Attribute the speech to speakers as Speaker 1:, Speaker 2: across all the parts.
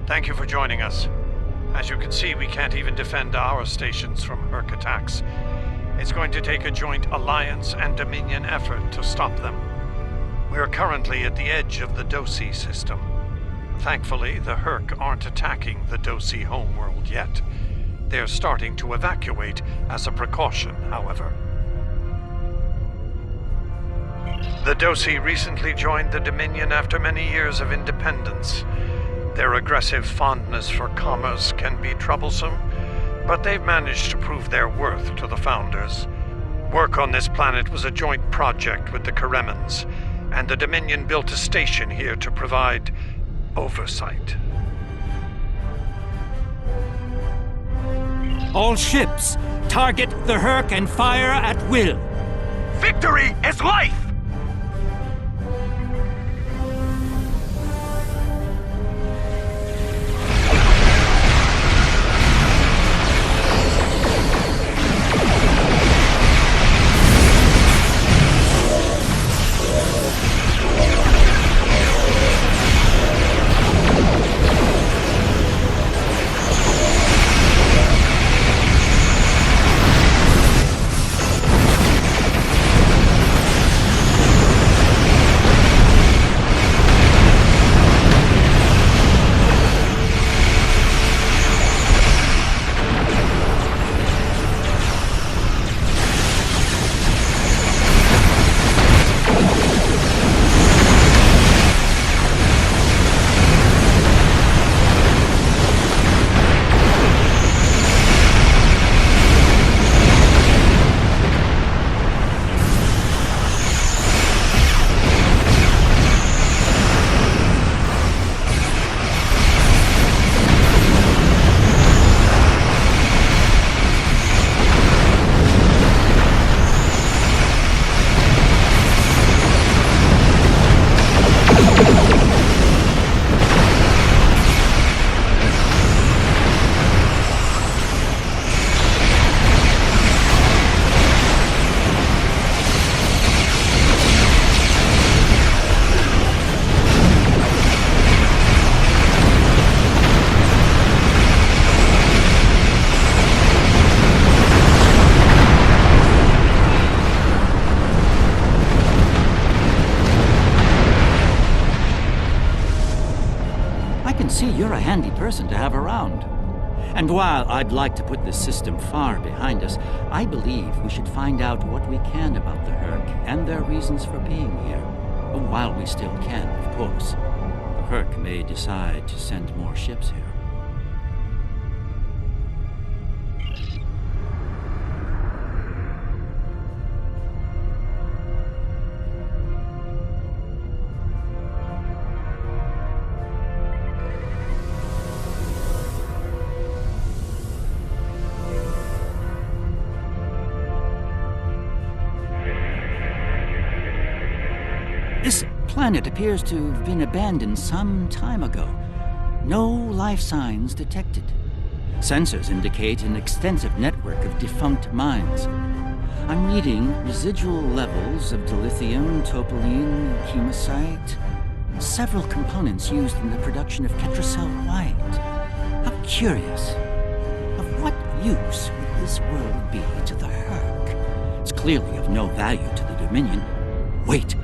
Speaker 1: Thank you for joining us. As you can see, we can't even defend our stations from Herc attacks. It's going to take a joint Alliance and Dominion effort to stop them. We are currently at the edge of the Dosi system. Thankfully, the Herc aren't attacking the Dosi homeworld yet. They're starting to evacuate as a precaution, however. The Dosi recently joined the Dominion after many years of independence. Their aggressive fondness for commerce can be troublesome, but they've managed to prove their worth to the Founders. Work on this planet was a joint project with the Karemans, and the Dominion built a station here to provide oversight.
Speaker 2: All ships, target the Herc and fire at will.
Speaker 3: Victory is life!
Speaker 2: You're a handy person to have around. And while I'd like to put this system far behind us, I believe we should find out what we can about the Herc and their reasons for being here. While we still can, of course. The Herc may decide to send more ships here. This planet appears to have been abandoned some time ago. No life signs detected. Sensors indicate an extensive network of defunct mines. I'm reading residual levels of dilithium, topoline, chemocyte, and several components used in the production of Ketracel White. How curious. Of what use would this world be to the Herc? It's clearly of no value to the Dominion. Wait.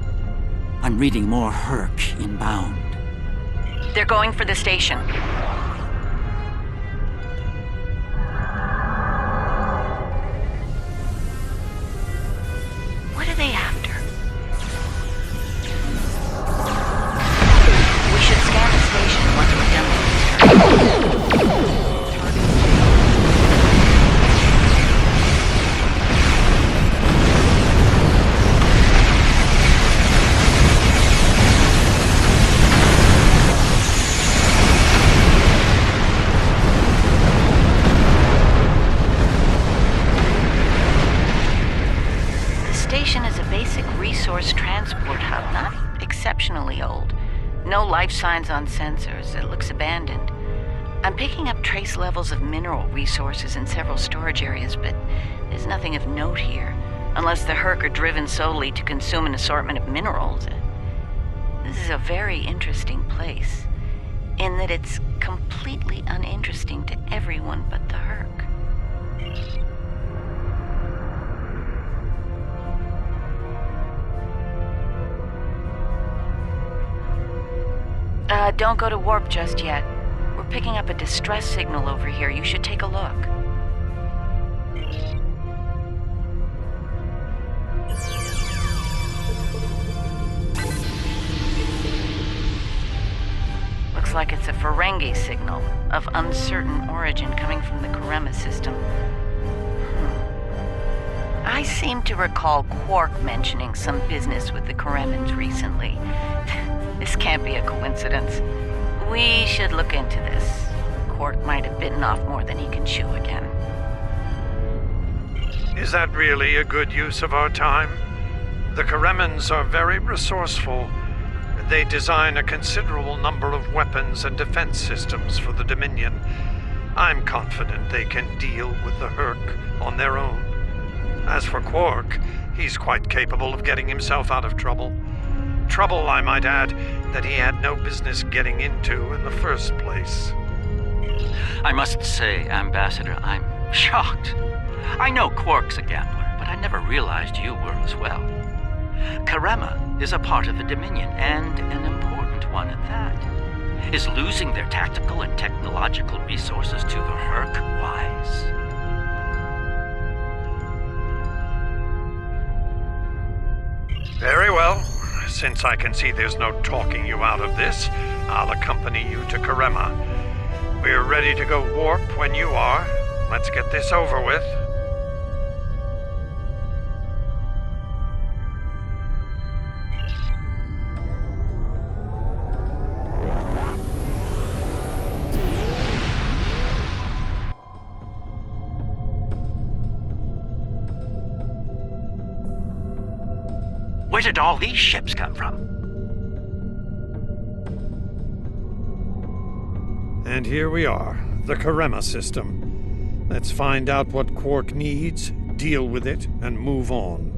Speaker 2: I'm reading more Herc inbound.
Speaker 4: They're going for the station. What are they after? We should scan the station once we're done with this. Resource transport hub, not exceptionally old. No life signs on sensors. It looks abandoned. I'm picking up trace levels of mineral resources in several storage areas, but there's nothing of note here, unless the Herc are driven solely to consume an assortment of minerals. This is a very interesting place. in that it's completely uninteresting to everyone but the Herc. Don't go to warp just yet. We're picking up a distress signal over here. You should take a look. Looks like it's a Ferengi signal of uncertain origin coming from the Karema system. I seem to recall Quark mentioning some business with the Karemans recently. This can't be a coincidence. We should look into this. Quark might have bitten off more than he can chew again.
Speaker 1: Is that really a good use of our time? The Karemans are very resourceful. They design a considerable number of weapons and defense systems for the Dominion. I'm confident they can deal with the Herc on their own. As for Quark, he's quite capable of getting himself out of trouble. Trouble, I might add, that he had no business getting into in the first place.
Speaker 2: I must say, Ambassador, I'm shocked. I know Quark's a gambler, but I never realized you were as well. Karema is a part of the Dominion, and an important one at that. Is losing their tactical and technological resources to the Herc wise?
Speaker 1: Very well. Since I can see there's no talking you out of this, I'll accompany you to Karema. We're ready to go warp when you are. Let's get this over with.
Speaker 2: Where did all these ships come from?
Speaker 1: And here we are, the Karema system. Let's find out what Quark needs, deal with it, and move on.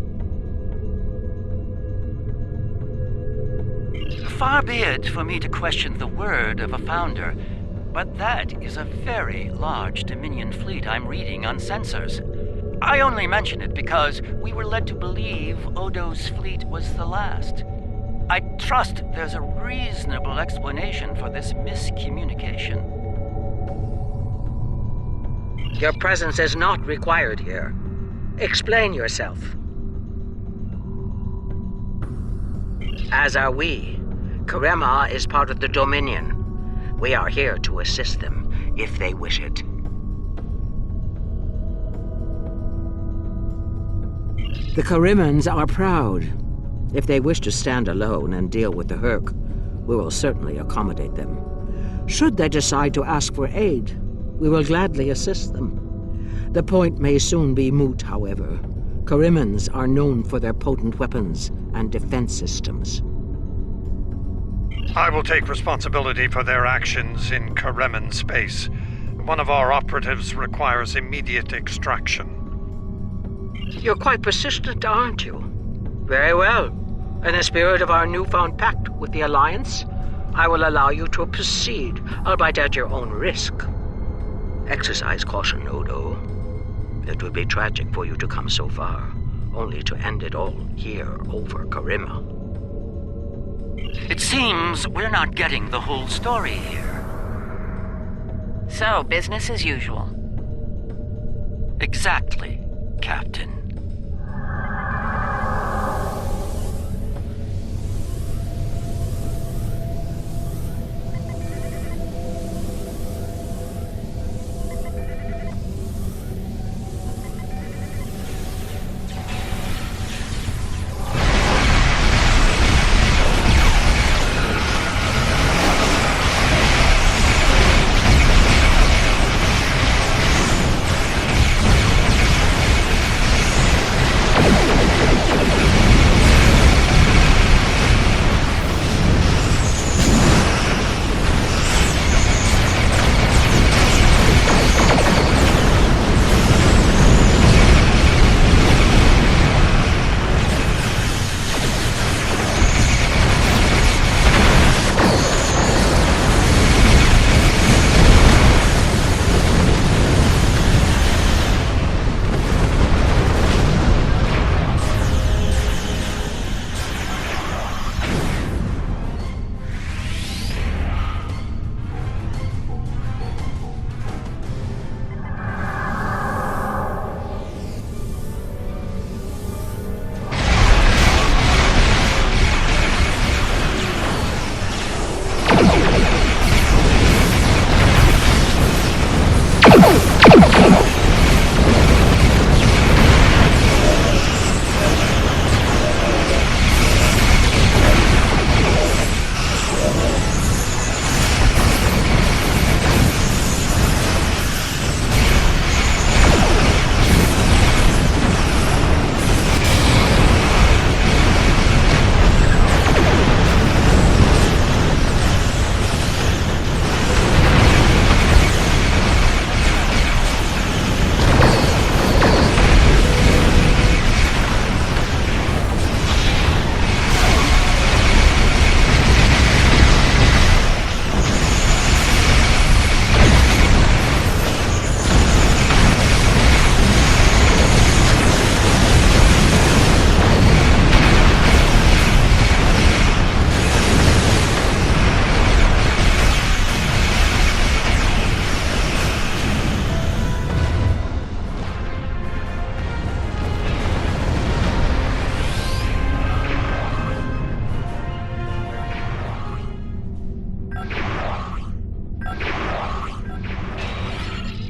Speaker 2: Far be it for me to question the word of a founder, but that is a very large Dominion fleet I'm reading on sensors. I only mention it because we were led to believe Odo's fleet was the last. I trust there's a reasonable explanation for this miscommunication.
Speaker 5: Your presence is not required here. Explain yourself. As are we. Karema is part of the Dominion. We are here to assist them, if they wish it. The Karemans are proud. If they wish to stand alone and deal with the Herc, we will certainly accommodate them. Should they decide to ask for aid, we will gladly assist them. The point may soon be moot, however. Karemans are known for their potent weapons and defense systems.
Speaker 1: I will take responsibility for their actions in Kareman space. One of our operatives requires immediate extraction.
Speaker 5: You're quite persistent, aren't you? Very well. In the spirit of our newfound pact with the Alliance, I will allow you to proceed, albeit at your own risk. Exercise caution, Odo. It would be tragic for you to come so far, only to end it all here over Karema.
Speaker 2: It seems we're not getting the whole story here.
Speaker 4: So, business as usual.
Speaker 2: Exactly, Captain.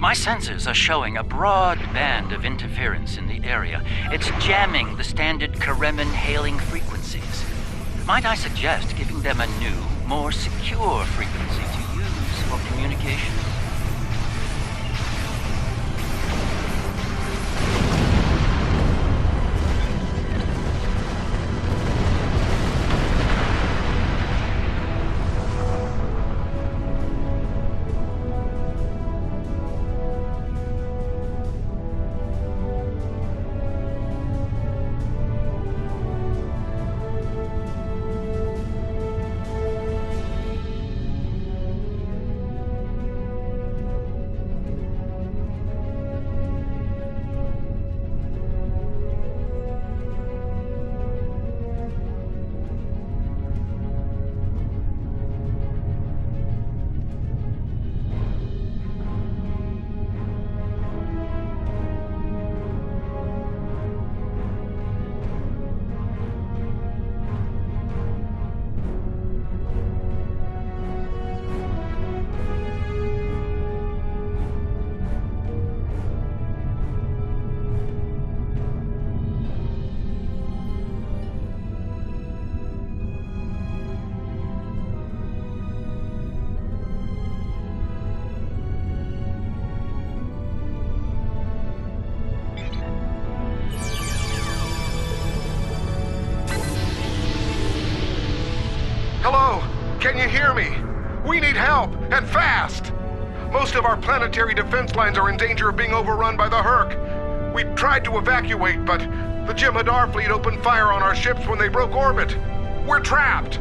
Speaker 2: My sensors are showing a broad band of interference in the area. It's jamming the standard Karemin hailing frequencies. Might I suggest giving them a new, more secure frequency to use for communication?
Speaker 3: Hello? Can you hear me? We need help, and fast! Most of our planetary defense lines are in danger of being overrun by the Herc. We tried to evacuate, but the Jem'Hadar fleet opened fire on our ships when they broke orbit. We're trapped!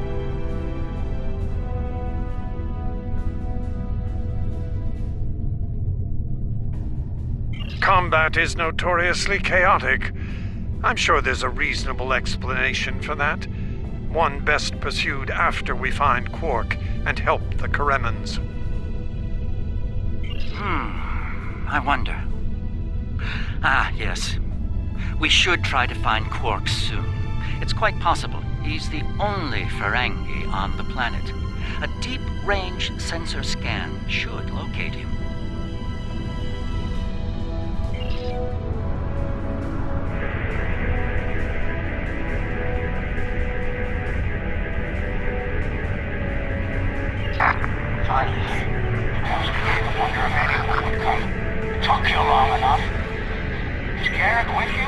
Speaker 1: Combat is notoriously chaotic. I'm sure there's a reasonable explanation for that. One best pursued after we find Quark and help the Karemans.
Speaker 2: I wonder. Ah, yes. We should try to find Quark soon. It's quite possible he's the only Ferengi on the planet. A deep-range sensor scan should locate him.
Speaker 6: Took you long enough. Scared with you?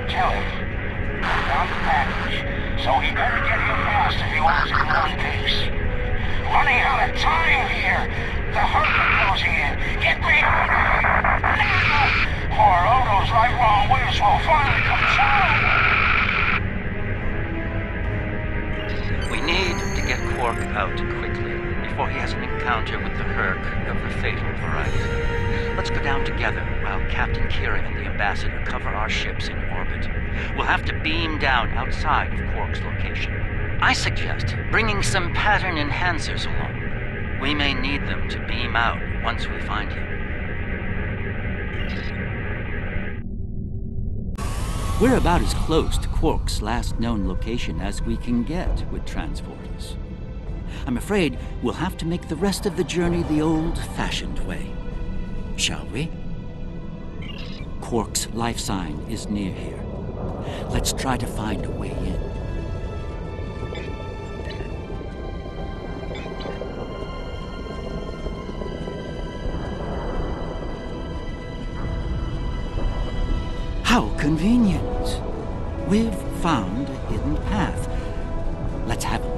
Speaker 6: Tell him. Found the package, so he better get here fast if he wants to close peace. Running out of time here. The Herc are closing in. Get me now! Or Odo's lifelong wish will finally come true.
Speaker 2: We need to get Quark out quickly before he has an encounter with the Herc of the fatal variety. Let's go down together while Captain Kira and the Ambassador cover our ships in orbit. We'll have to beam down outside of Quark's location. I suggest bringing some pattern enhancers along. We may need them to beam out once we find him. We're about as close to Quark's last known location as we can get with transporters. I'm afraid we'll have to make the rest of the journey the old-fashioned way. Shall we? Quark's life sign is near here. Let's try to find a way in. How convenient. We've found a hidden path. Let's have a look.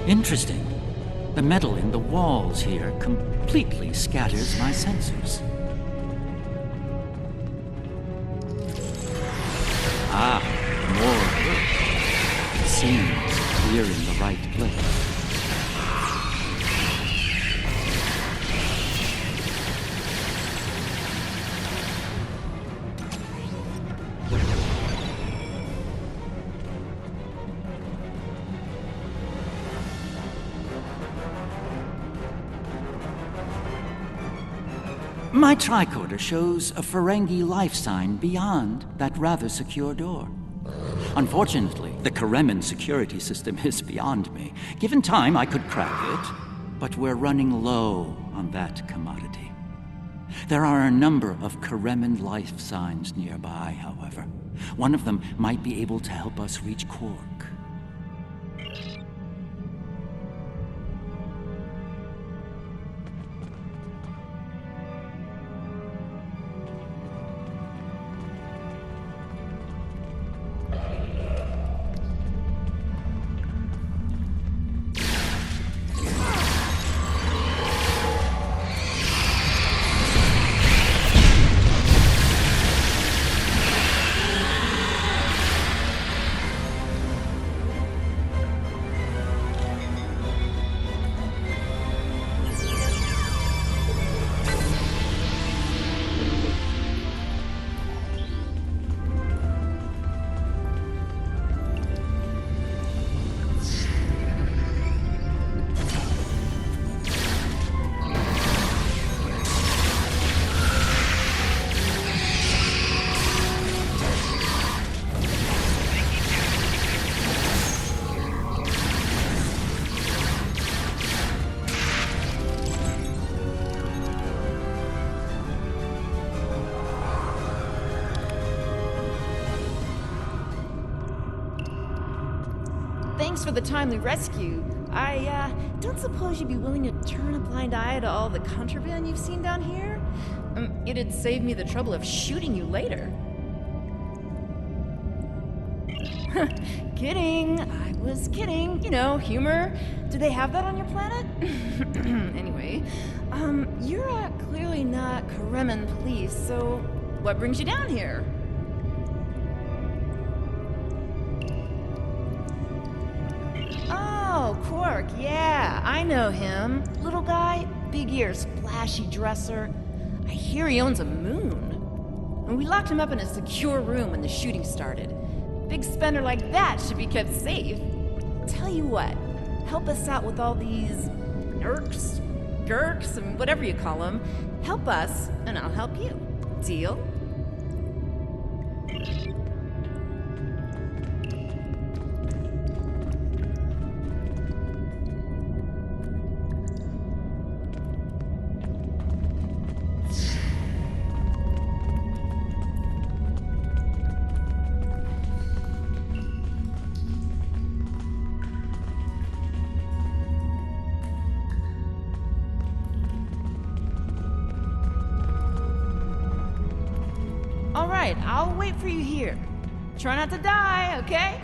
Speaker 2: Interesting. The metal in the walls here completely scatters my sensors. Ah, more Earth. It seems we're in the right place. My tricorder shows a Ferengi life sign beyond that rather secure door. Unfortunately, the Karemin security system is beyond me. Given time, I could crack it, but we're running low on that commodity. There are a number of Karemin life signs nearby, however. One of them might be able to help us reach Quark.
Speaker 7: Thanks for the timely rescue. I don't suppose you'd be willing to turn a blind eye to all the contraband you've seen down here? It'd save me the trouble of shooting you later. Kidding. I was kidding. You know, humor. Do they have that on your planet? Anyway, you're clearly not Karemin police, so what brings you down here? Oh, Quark, yeah, I know him. Little guy, big ears, flashy dresser. I hear he owns a moon. And we locked him up in a secure room when the shooting started. Big spender like that should be kept safe. Tell you what, help us out with all these nerks, gurks, and whatever you call them. Help us, and I'll help you. Deal? All right, I'll wait for you here. Try not to die, okay?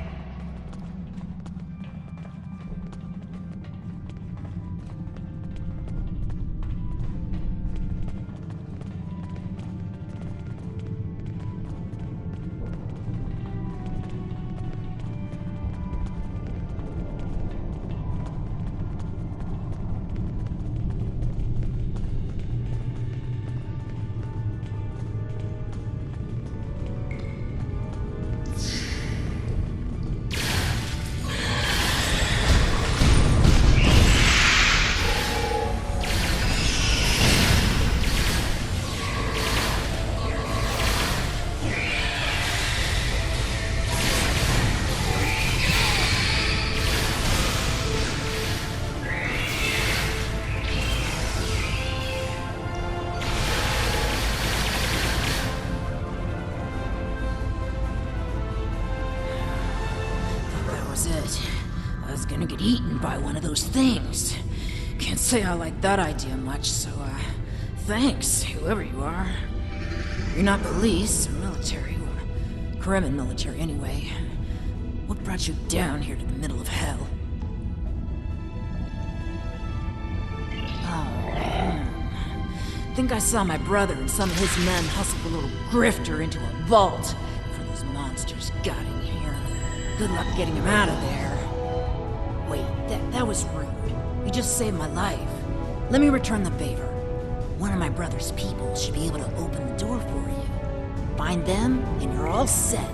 Speaker 7: Gonna get eaten by one of those things. Can't say I like that idea much, so, thanks, whoever you are. You're not police or military, or Karemin military anyway. What brought you down here to the middle of hell? Think I saw my brother and some of his men hustle a little grifter into a vault before those monsters got in here. Good luck getting him out of there. Wait, that was rude. You just saved my life. Let me return the favor. One of my brother's people should be able to open the door for you. Find them, and you're all set.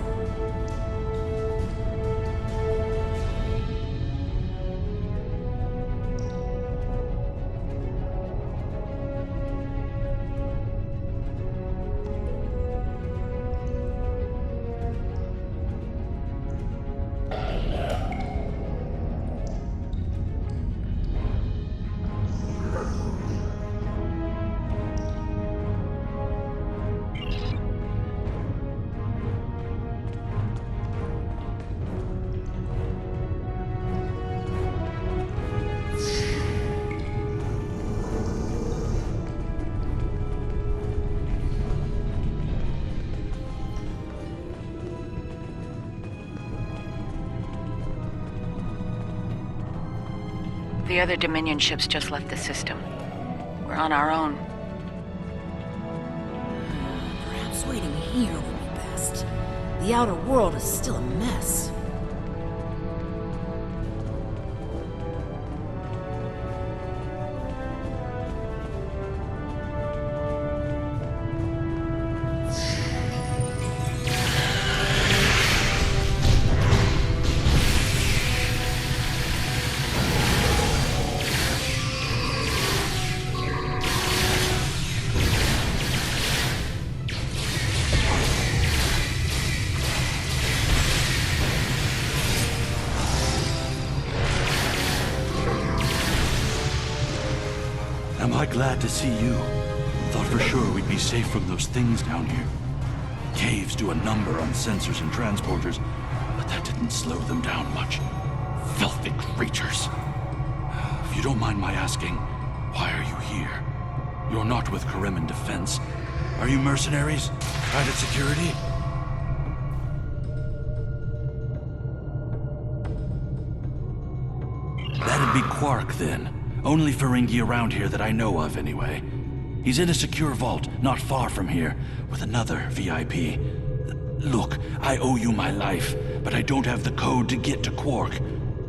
Speaker 4: The other Dominion ships just left the system. We're on our own.
Speaker 7: Perhaps waiting here would be best. The outer world is still a mess.
Speaker 8: Am I glad to see you? Thought for sure we'd be safe from those things down here. Caves do a number on sensors and transporters, but that didn't slow them down much. Filthy creatures. If you don't mind my asking, why are you here? You're not with Kremen Defense. Are you mercenaries? Private security? That'd be Quark, then. Only Ferengi around here that I know of, anyway. He's in a secure vault, not far from here, with another VIP. Look, I owe you my life, but I don't have the code to get to Quark.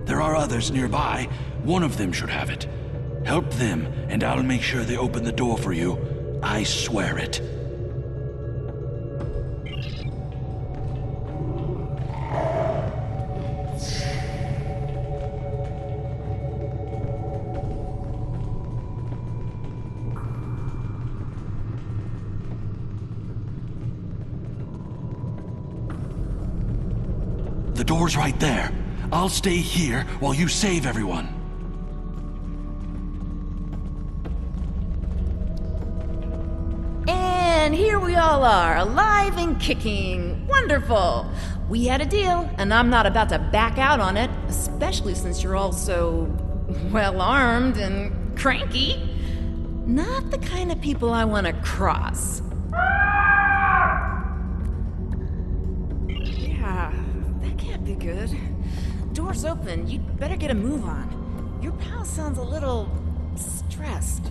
Speaker 8: There are others nearby. One of them should have it. Help them, and I'll make sure they open the door for you. I swear it. The door's right there. I'll stay here while you save everyone.
Speaker 7: And here we all are, alive and kicking. Wonderful. We had a deal, and I'm not about to back out on it, especially since you're all so well-armed and cranky. Not the kind of people I want to cross. Yeah, that can't be good. Door's open. You'd better get a move on. Your pal sounds a little stressed.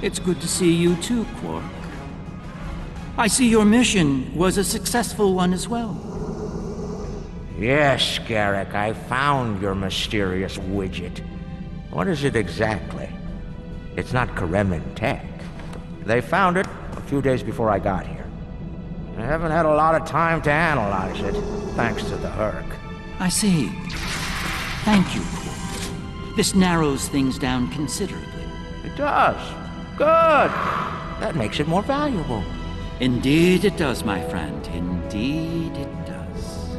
Speaker 2: It's good to see you too, Quark. I see your mission was a successful one as well.
Speaker 9: Yes, Garrick, I found your mysterious widget. What is it exactly? It's not Kremen tech. They found it a few days before I got here. I haven't had a lot of time to analyze it, thanks to the Herc.
Speaker 2: I see. Thank you, Quark. This narrows things down considerably.
Speaker 9: It does. Good. That makes it more valuable.
Speaker 2: Indeed it does, my friend. Indeed it does.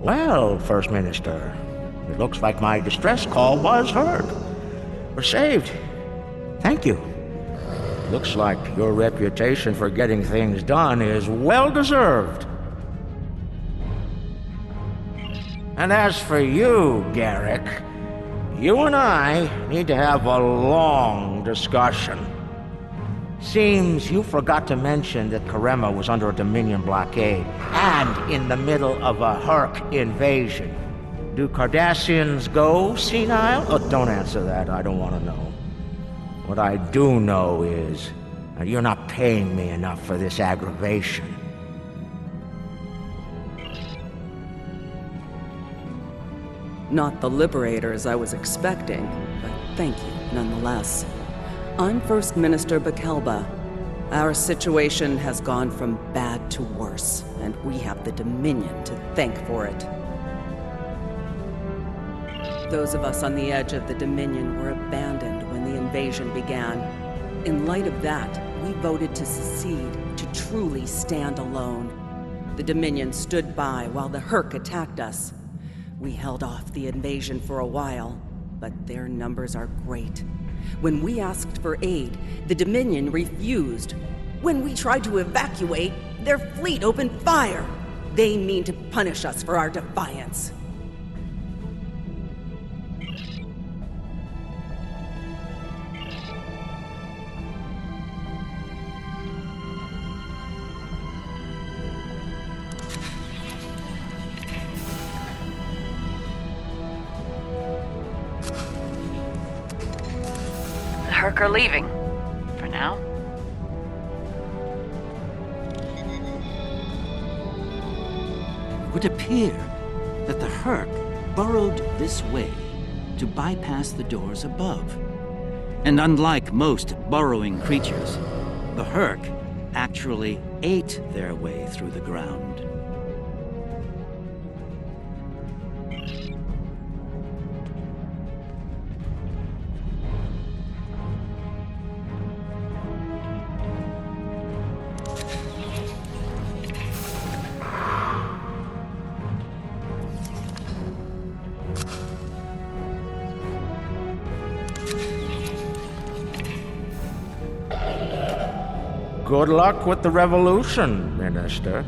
Speaker 9: Well, First Minister, it looks like my distress call was heard. We're saved. Thank you. Looks like your reputation for getting things done is well-deserved. And as for you, Garrick, you and I need to have a long discussion. Seems you forgot to mention that Karema was under a Dominion blockade and in the middle of a Herc invasion. Do Cardassians go senile? Oh, don't answer that. I don't want to know. What I do know is that you're not paying me enough for this aggravation.
Speaker 10: Not the liberators I was expecting, but thank you nonetheless. I'm First Minister Bakelba. Our situation has gone from bad to worse, and we have the Dominion to thank for it. Those of us on the edge of the Dominion were abandoned when the invasion began. In light of that, we voted to secede, to truly stand alone. The Dominion stood by while the Herc attacked us. We held off the invasion for a while, but their numbers are great. When we asked for aid, the Dominion refused. When we tried to evacuate, their fleet opened fire. They mean to punish us for our defiance.
Speaker 4: The Herc are leaving. For now.
Speaker 2: It would appear that the Herc burrowed this way to bypass the doors above. And unlike most burrowing creatures, the Herc actually ate their way through the ground.
Speaker 9: Good luck with the revolution, Minister.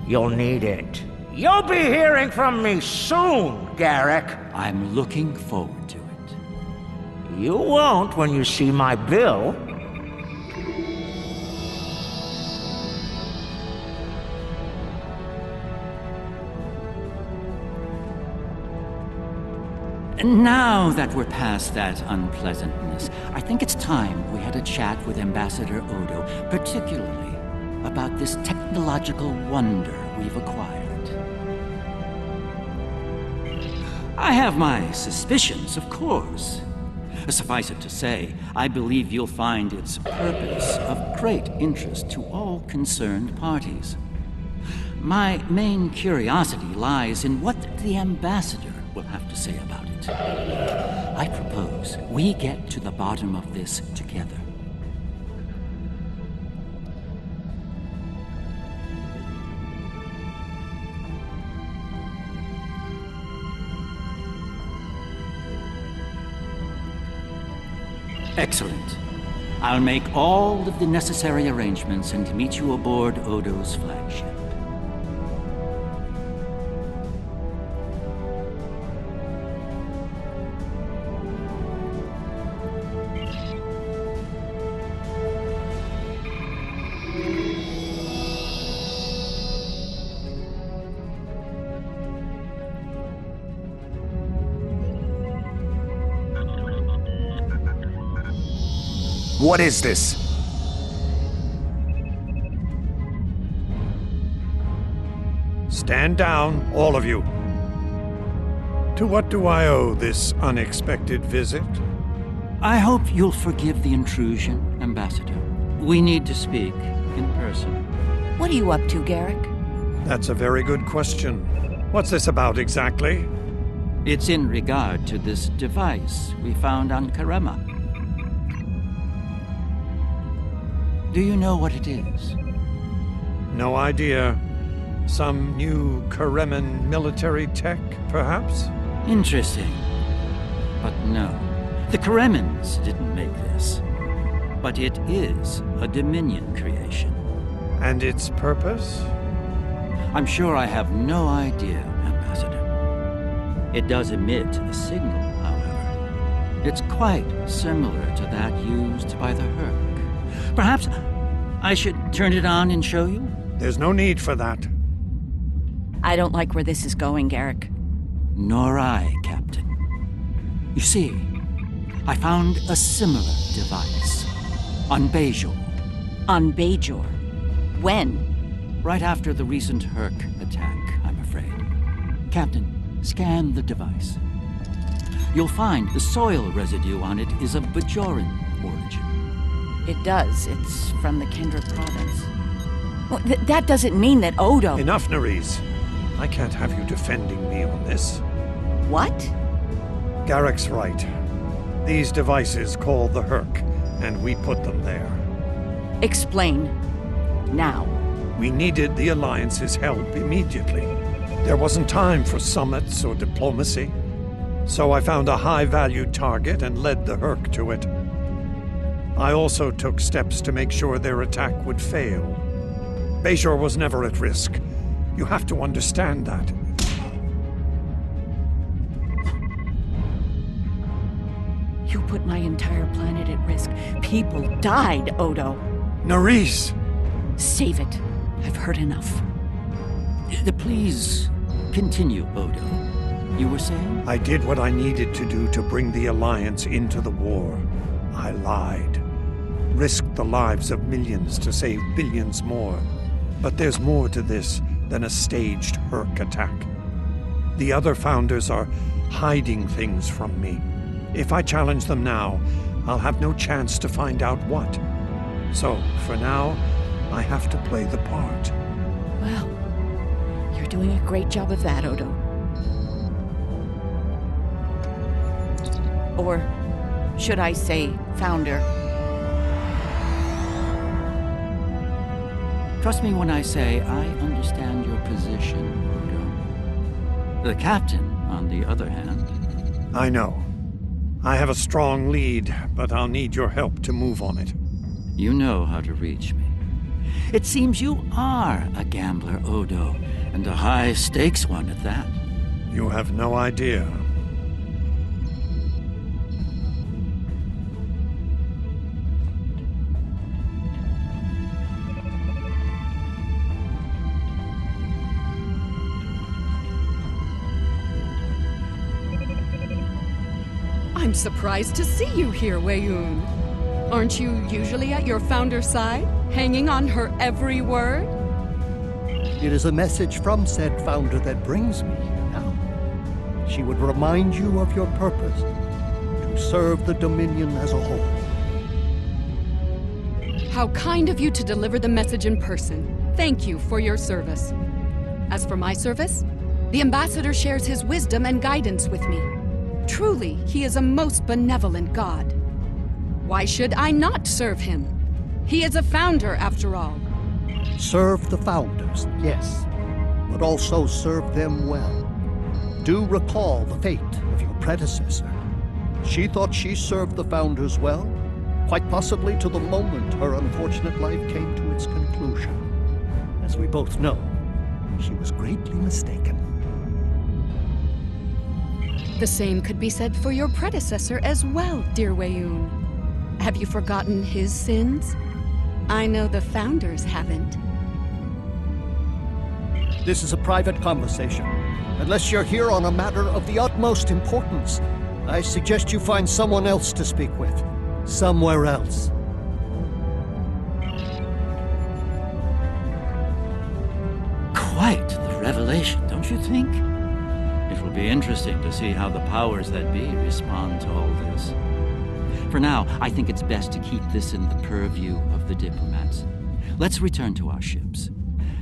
Speaker 9: You'll need it. You'll be hearing from me soon, Garrick.
Speaker 2: I'm looking forward to it.
Speaker 9: You won't when you see my bill.
Speaker 2: Now that we're past that unpleasantness, I think it's time we had a chat with Ambassador Odo, particularly about this technological wonder we've acquired. I have my suspicions, of course. Suffice it to say, I believe you'll find its purpose of great interest to all concerned parties. My main curiosity lies in what the Ambassador will have to say about it. I propose we get to the bottom of this together. Excellent. I'll make all of the necessary arrangements and meet you aboard Odo's flagship.
Speaker 11: What is this?
Speaker 1: Stand down, all of you. To what do I owe this unexpected visit?
Speaker 2: I hope you'll forgive the intrusion, Ambassador. We need to speak in person.
Speaker 4: What are you up to, Garrick?
Speaker 1: That's a very good question. What's this about exactly?
Speaker 2: It's in regard to this device we found on Karema. Do you know what it is?
Speaker 1: No idea. Some new Kareman military tech, perhaps?
Speaker 2: Interesting. But no. The Karemans didn't make this. But it is a Dominion creation.
Speaker 1: And its purpose?
Speaker 2: I'm sure I have no idea, Ambassador. It does emit a signal, however. It's quite similar to that used by the Herc. Perhaps I should turn it on and show you?
Speaker 1: There's no need for that.
Speaker 4: I don't like where this is going, Garrick.
Speaker 2: Nor I, Captain. You see, I found a similar device on Bajor.
Speaker 4: On Bajor? When?
Speaker 2: Right after the recent Herc attack, I'm afraid. Captain, scan the device. You'll find the soil residue on it is of Bajoran origin.
Speaker 4: It does. It's from the Kendra province. Well, that doesn't mean that Odo...
Speaker 1: Enough, Nerys. I can't have you defending me on this.
Speaker 4: What?
Speaker 1: Garrick's right. These devices call the Herc, and we put them there.
Speaker 4: Explain. Now.
Speaker 1: We needed the Alliance's help immediately. There wasn't time for summits or diplomacy. So I found a high-valued target and led the Herc to it. I also took steps to make sure their attack would fail. Bajor was never at risk. You have to understand that.
Speaker 4: You put my entire planet at risk. People died, Odo.
Speaker 1: Nerys!
Speaker 4: Save it. I've heard enough.
Speaker 2: Please continue, Odo. You were saying?
Speaker 1: I did what I needed to do to bring the Alliance into the war. I lied. Risked the lives of millions to save billions more. But there's more to this than a staged Herc attack. The other Founders are hiding things from me. If I challenge them now, I'll have no chance to find out what. So, for now, I have to play the part.
Speaker 4: Well, you're doing a great job of that, Odo. Or should I say, Founder?
Speaker 2: Trust me when I say I understand your position, Odo. The Captain, on the other hand...
Speaker 1: I know. I have a strong lead, but I'll need your help to move on it.
Speaker 2: You know how to reach me. It seems you are a gambler, Odo, and a high-stakes one at that.
Speaker 1: You have no idea.
Speaker 12: I'm surprised to see you here, Weyoun. Aren't you usually at your Founder's side, hanging on her every word?
Speaker 13: It is a message from said Founder that brings me here now. She would remind you of your purpose, to serve the Dominion as a whole.
Speaker 12: How kind of you to deliver the message in person. Thank you for your service. As for my service, the Ambassador shares his wisdom and guidance with me. Truly, he is a most benevolent god. Why should I not serve him? He is a Founder, after all.
Speaker 13: Serve the Founders, yes, but also serve them well. Do recall the fate of your predecessor. She thought she served the Founders well, quite possibly to the moment her unfortunate life came to its conclusion. As we both know, she was greatly mistaken.
Speaker 12: The same could be said for your predecessor as well, dear Weyoun. Have you forgotten his sins? I know the Founders haven't.
Speaker 13: This is a private conversation. Unless you're here on a matter of the utmost importance, I suggest you find someone else to speak with. Somewhere else.
Speaker 2: Quite the revelation, don't you think? It will be interesting to see how the powers that be respond to all this. For now, I think it's best to keep this in the purview of the diplomats. Let's return to our ships.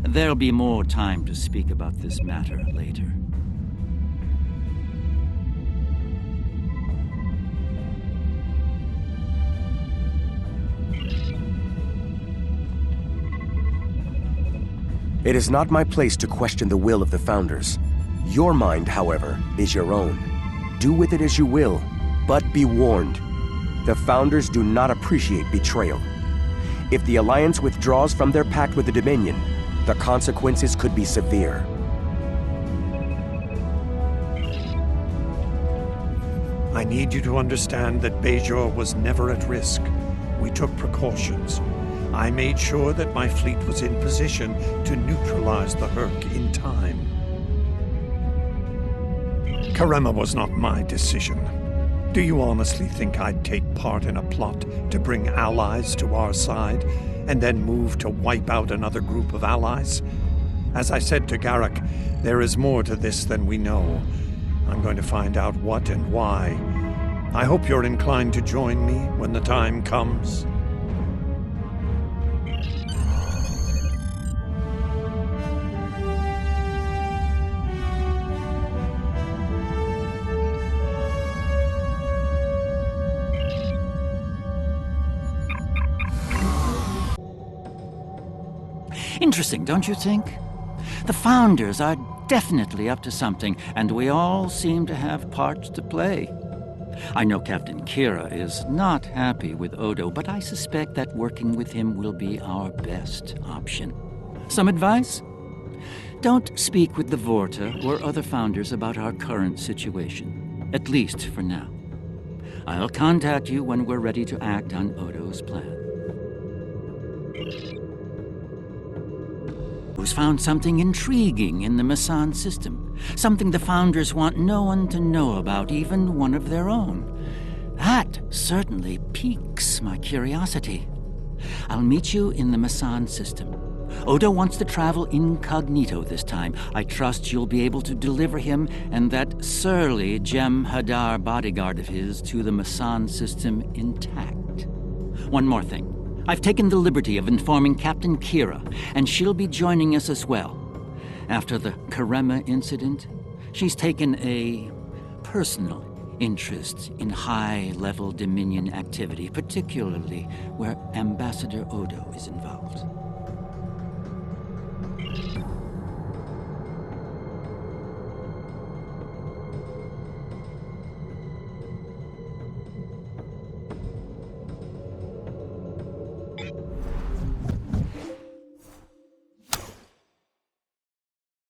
Speaker 2: There'll be more time to speak about this matter later.
Speaker 11: It is not my place to question the will of the Founders. Your mind, however, is your own. Do with it as you will, but be warned. The Founders do not appreciate betrayal. If the Alliance withdraws from their pact with the Dominion, the consequences could be severe.
Speaker 1: I need you to understand that Bajor was never at risk. We took precautions. I made sure that my fleet was in position to neutralize the Herc in time. Karema was not my decision. Do you honestly think I'd take part in a plot to bring allies to our side, and then move to wipe out another group of allies? As I said to Garak, there is more to this than we know. I'm going to find out what and why. I hope you're inclined to join me when the time comes.
Speaker 2: Interesting, don't you think? The Founders are definitely up to something, and we all seem to have parts to play. I know Captain Kira is not happy with Odo, but I suspect that working with him will be our best option. Some advice? Don't speak with the Vorta or other Founders about our current situation, at least for now. I'll contact you when we're ready to act on Odo's plan. Who's found something intriguing in the Masan system, something the Founders want no one to know about, even one of their own. That certainly piques my curiosity. I'll meet you in the Masan system. Odo wants to travel incognito this time. I trust you'll be able to deliver him and that surly Jem'Hadar bodyguard of his to the Masan system intact. One more thing. I've taken the liberty of informing Captain Kira, and she'll be joining us as well. After the Karema incident, she's taken a personal interest in high-level Dominion activity, particularly where Ambassador Odo is involved.